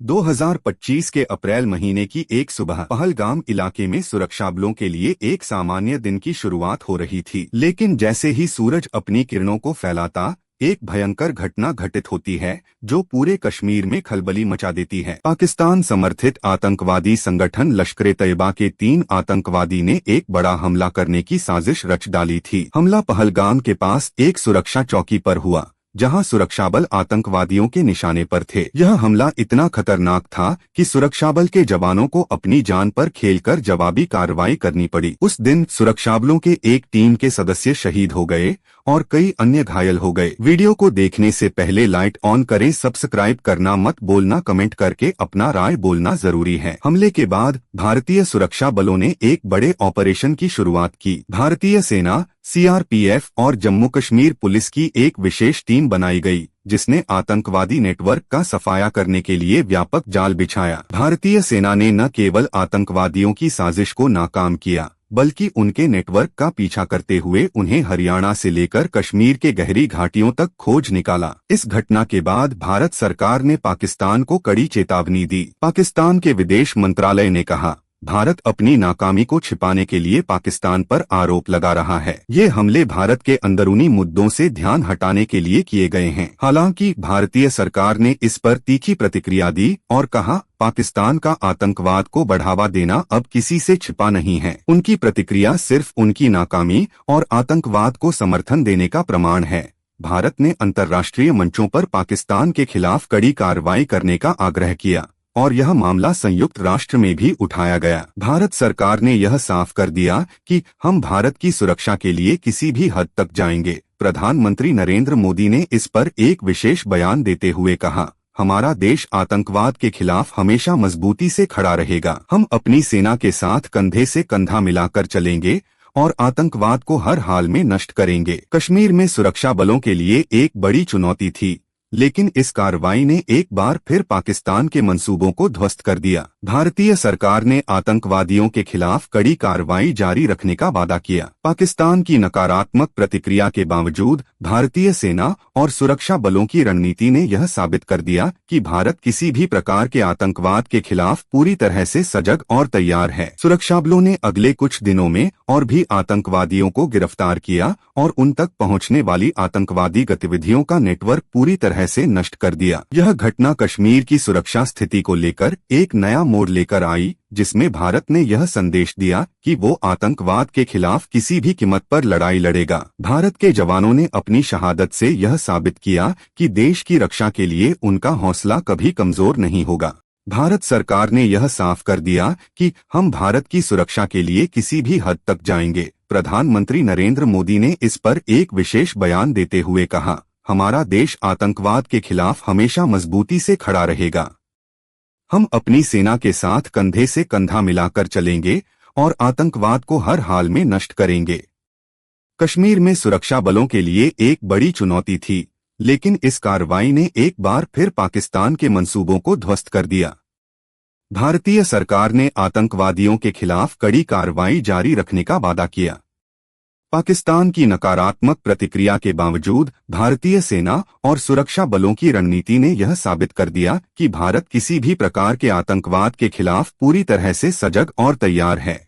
2025 के अप्रैल महीने की एक सुबह पहलगाम इलाके में सुरक्षाबलों के लिए एक सामान्य दिन की शुरुआत हो रही थी। लेकिन जैसे ही सूरज अपनी किरणों को फैलाता, एक भयंकर घटना घटित होती है जो पूरे कश्मीर में खलबली मचा देती है। पाकिस्तान समर्थित आतंकवादी संगठन लश्कर-ए-तैयबा के 3 आतंकवादी ने एक बड़ा हमला करने की साजिश रच डाली थी। हमला पहलगाम के पास एक सुरक्षा चौकी पर हुआ, जहां सुरक्षाबल आतंकवादियों के निशाने पर थे। यह हमला इतना खतरनाक था कि सुरक्षाबल के जवानों को अपनी जान पर खेलकर जवाबी कार्रवाई करनी पड़ी। उस दिन सुरक्षाबलों के एक टीम के सदस्य शहीद हो गए और कई अन्य घायल हो गए। वीडियो को देखने से पहले लाइट ऑन करें, सब्सक्राइब करना मत भूलना, कमेंट करके अपना राय बोलना जरूरी है। हमले के बाद भारतीय सुरक्षा बलों ने एक बड़े ऑपरेशन की शुरुआत की। भारतीय सेना, सीआरपीएफ और जम्मू कश्मीर पुलिस की एक विशेष टीम बनाई गई, जिसने आतंकवादी नेटवर्क का सफाया करने के लिए व्यापक जाल बिछाया। भारतीय सेना ने न केवल आतंकवादियों की साजिश को नाकाम किया, बल्कि उनके नेटवर्क का पीछा करते हुए उन्हें हरियाणा से लेकर कश्मीर के गहरी घाटियों तक खोज निकाला। इस घटना के बाद भारत सरकार ने पाकिस्तान को कड़ी चेतावनी दी। पाकिस्तान के विदेश मंत्रालय ने कहा, भारत अपनी नाकामी को छिपाने के लिए पाकिस्तान पर आरोप लगा रहा है। ये हमले भारत के अंदरूनी मुद्दों से ध्यान हटाने के लिए किए गए हैं। हालांकि भारतीय सरकार ने इस पर तीखी प्रतिक्रिया दी और कहा, पाकिस्तान का आतंकवाद को बढ़ावा देना अब किसी से छिपा नहीं है। उनकी प्रतिक्रिया सिर्फ उनकी नाकामी और आतंकवाद को समर्थन देने का प्रमाण है। भारत ने अंतर्राष्ट्रीय मंचों पर पाकिस्तान के खिलाफ कड़ी कार्रवाई करने का आग्रह किया और यह मामला संयुक्त राष्ट्र में भी उठाया गया। भारत सरकार ने यह साफ कर दिया कि हम भारत की सुरक्षा के लिए किसी भी हद तक जाएंगे। प्रधानमंत्री नरेंद्र मोदी ने इस पर एक विशेष बयान देते हुए कहा, हमारा देश आतंकवाद के खिलाफ हमेशा मजबूती से खड़ा रहेगा। हम अपनी सेना के साथ कंधे से कंधा मिलाकर चलेंगे और आतंकवाद को हर हाल में नष्ट करेंगे। कश्मीर में सुरक्षा बलों के लिए एक बड़ी चुनौती थी, लेकिन इस कार्रवाई ने एक बार फिर पाकिस्तान के मंसूबों को ध्वस्त कर दिया। भारतीय सरकार ने आतंकवादियों के खिलाफ कड़ी कार्रवाई जारी रखने का वादा किया। पाकिस्तान की नकारात्मक प्रतिक्रिया के बावजूद भारतीय सेना और सुरक्षा बलों की रणनीति ने यह साबित कर दिया कि भारत किसी भी प्रकार के आतंकवाद के खिलाफ पूरी तरह से सजग और तैयार है। सुरक्षा बलों ने अगले कुछ दिनों में और भी आतंकवादियों को गिरफ्तार किया और उन तक पहुंचने वाली आतंकवादी गतिविधियों का नेटवर्क पूरी तरह से नष्ट कर दिया। यह घटना कश्मीर की सुरक्षा स्थिति को लेकर एक नया मोड़ लेकर आई, जिसमें भारत ने यह संदेश दिया कि वो आतंकवाद के खिलाफ किसी भी कीमत पर लड़ाई लड़ेगा। भारत के जवानों ने अपनी शहादत से यह साबित किया कि देश की रक्षा के लिए उनका हौसला कभी कमजोर नहीं होगा। भारत सरकार ने यह साफ कर दिया कि हम भारत की सुरक्षा के लिए किसी भी हद तक जाएंगे। प्रधानमंत्री नरेंद्र मोदी ने इस पर एक विशेष बयान देते हुए कहा, हमारा देश आतंकवाद के खिलाफ हमेशा मजबूती से खड़ा रहेगा। हम अपनी सेना के साथ कंधे से कंधा मिलाकर चलेंगे और आतंकवाद को हर हाल में नष्ट करेंगे। कश्मीर में सुरक्षा बलों के लिए एक बड़ी चुनौती थी, लेकिन इस कार्रवाई ने एक बार फिर पाकिस्तान के मंसूबों को ध्वस्त कर दिया। भारतीय सरकार ने आतंकवादियों के खिलाफ कड़ी कार्रवाई जारी रखने का वादा किया। पाकिस्तान की नकारात्मक प्रतिक्रिया के बावजूद भारतीय सेना और सुरक्षा बलों की रणनीति ने यह साबित कर दिया कि भारत किसी भी प्रकार के आतंकवाद के खिलाफ पूरी तरह से सजग और तैयार है।